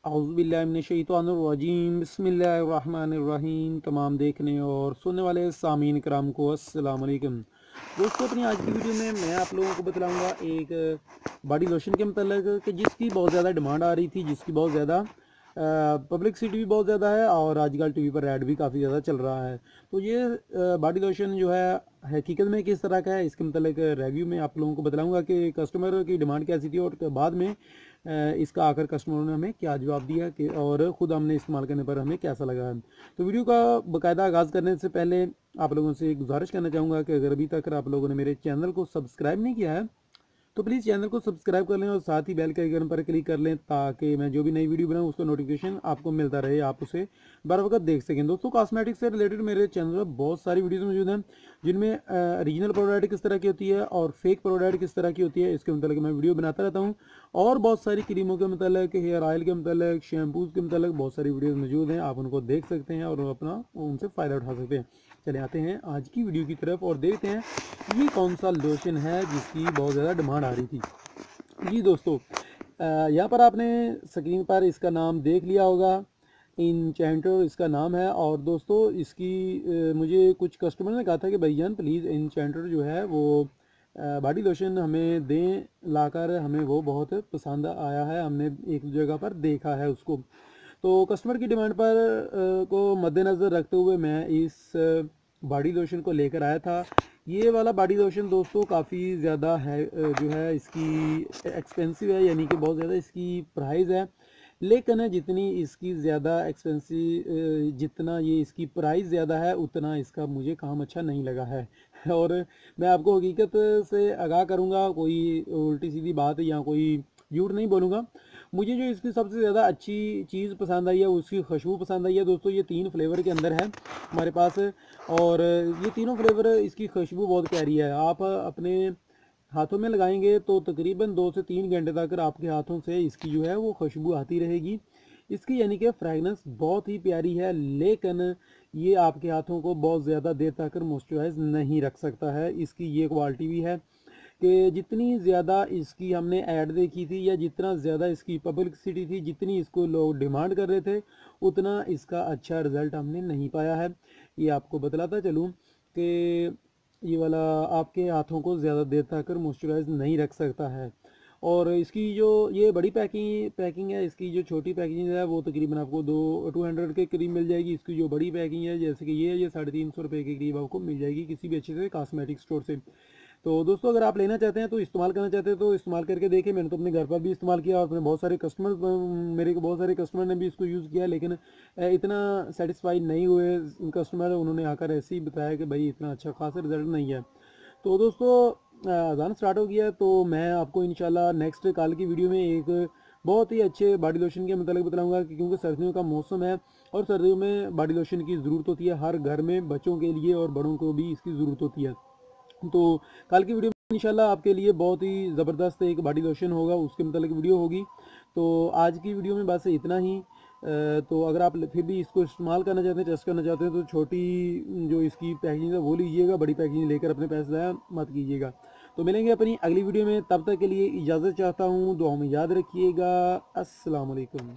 औज़ुबिल्लाहिमिनश्शैतानिर्रजीम बिस्मिल्लाहिर्रहमानिर्रहीम। तमाम देखने और सुनने वाले सामीन कराम को अस्सलाम वालेकुम। दोस्तों, अपनी आज की वीडियो में मैं आप लोगों को बतलाऊंगा एक बॉडी लोशन के मतलब कि जिसकी बहुत ज़्यादा डिमांड आ रही थी, जिसकी बहुत ज़्यादा पब्लिकसिटी भी बहुत ज़्यादा है और आजकल टीवी पर ऐड भी काफ़ी ज़्यादा चल रहा है। तो ये बॉडी लोशन जो है हकीकत में किस तरह का है, इसके मतलब रिव्यू में आप लोगों को बतलाऊंगा कि कस्टमर की डिमांड कैसी थी और बाद में इसका आकर कस्टमरों ने हमें क्या जवाब दिया कि और ख़ुद हमने इस्तेमाल करने पर हमें कैसा लगा है। तो वीडियो का बाकायदा आगाज़ करने से पहले आप लोगों से गुजारिश करना चाहूँगा कि अगर अभी तक आप लोगों ने मेरे चैनल को सब्सक्राइब नहीं किया है तो प्लीज़ चैनल को सब्सक्राइब कर लें और साथ ही बेल के आइकन पर क्लिक कर लें ताकि मैं जो भी नई वीडियो बनाऊँ उसका नोटिफिकेशन आपको मिलता रहे, आप उसे बर वक्त देख सकें। दोस्तों, कॉस्मेटिक से रिलेटेड मेरे चैनल पर बहुत सारी वीडियोस मौजूद हैं जिनमें ओरिजिनल प्रोडक्ट किस तरह की होती है और फेक प्रोडक्ट किस तरह की होती है इसके मतलब मैं वीडियो बनाता रहता हूँ। और बहुत सारी क्रीमों के मतलब, हेयर ऑयल के मतलब, शैम्पूज़ के मतलब बहुत सारी वीडियोज़ मौजूद हैं, आप उनको देख सकते हैं और अपना उनसे फ़ायदा उठा सकते हैं। चले आते हैं आज की वीडियो की तरफ और देखते हैं ये कौन सा लोशन है जिसकी बहुत ज़्यादा डिमांड आ रही थी। जी दोस्तों, यहाँ पर आपने स्क्रीन पर इसका नाम देख लिया होगा, इनचैंटर इसका नाम है। और दोस्तों, इसकी मुझे कुछ कस्टमर ने कहा था कि भैया प्लीज़ इनचैंटर जो है वो बॉडी लोशन हमें दें लाकर, हमें वो बहुत पसंद आया है, हमने एक जगह पर देखा है उसको। तो कस्टमर की डिमांड पर को मद्देनज़र रखते हुए मैं इस बॉडी लोशन को लेकर आया था। ये वाला बॉडी लोशन दोस्तों काफ़ी ज़्यादा है, जो है इसकी एक्सपेंसिव है, यानी कि बहुत ज़्यादा इसकी प्राइस है। लेकिन जितनी इसकी ज़्यादा एक्सपेंसिव, जितना ये इसकी प्राइस ज़्यादा है उतना इसका मुझे काम अच्छा नहीं लगा है। और मैं आपको हकीकत से आगाह करूँगा, कोई उल्टी सीधी बात या कोई झूठ नहीं बोलूँगा। मुझे जो इसकी सबसे ज़्यादा अच्छी चीज़ पसंद आई है उसकी खुशबू पसंद आई है। दोस्तों, ये 3 फ्लेवर के अंदर है हमारे पास और ये तीनों फ्लेवर इसकी खुशबू बहुत प्यारी है। आप अपने हाथों में लगाएंगे तो तकरीबन 2 से 3 घंटे तक आपके हाथों से इसकी जो है वो खुशबू आती रहेगी। इसकी यानी कि फ्रेगनेंस बहुत ही प्यारी है, लेकिन ये आपके हाथों को बहुत ज़्यादा देर तक मॉइस्चराइज नहीं रख सकता है। इसकी ये क्वालिटी भी है कि जितनी ज़्यादा इसकी हमने ऐड देखी थी या जितना ज़्यादा इसकी पब्लिसिटी थी, जितनी इसको लोग डिमांड कर रहे थे, उतना इसका अच्छा रिज़ल्ट हमने नहीं पाया है। ये आपको बतलाता चलूँ कि ये वाला आपके हाथों को ज़्यादा देर तक मॉइस्चराइज नहीं रख सकता है। और इसकी जो ये बड़ी पैकिंग है, इसकी जो छोटी पैकिंग है वो तकरीबन आपको 200 के करीब मिल जाएगी। इसकी जो बड़ी पैकिंग है जैसे कि ये 350 रुपये के करीब आपको मिल जाएगी किसी भी अच्छे से कॉस्मेटिक स्टोर से। तो दोस्तों, अगर आप लेना चाहते हैं तो इस्तेमाल करना चाहते हैं तो इस्तेमाल करके देखिए। मैंने तो अपने घर पर भी इस्तेमाल किया और अपने बहुत सारे कस्टमर ने भी इसको यूज़ किया, लेकिन इतना सेटिस्फाइड नहीं हुए कस्टमर। उन्होंने आकर ऐसे ही बताया कि भाई इतना अच्छा खासा रिजल्ट नहीं है। तो दोस्तों, अज़ान स्टार्ट हो गया तो मैं आपको इंशाल्लाह नेक्स्ट कल की वीडियो में एक बहुत ही अच्छे बॉडी लोशन के मतलब बताऊंगा, क्योंकि सर्दियों का मौसम है और सर्दियों में बॉडी लोशन की ज़रूरत होती है हर घर में, बच्चों के लिए और बड़ों को भी इसकी ज़रूरत होती है। तो कल की वीडियो में इंशाल्लाह आपके लिए बहुत ही ज़बरदस्त एक बॉडी लोशन होगा, उसके मतलब वीडियो होगी। तो आज की वीडियो में बस इतना ही। तो अगर आप फिर भी इसको इस्तेमाल करना चाहते हैं, टेस्ट करना चाहते हैं, तो छोटी जो इसकी पैकेजिंग है वो लीजिएगा, बड़ी पैकेजिंग लेकर अपने पैसे ज़ाया मत कीजिएगा। तो मिलेंगे अपनी अगली वीडियो में, तब तक के लिए इजाज़त चाहता हूँ, दुआ में याद रखिएगा। अस्सलाम वालेकुम।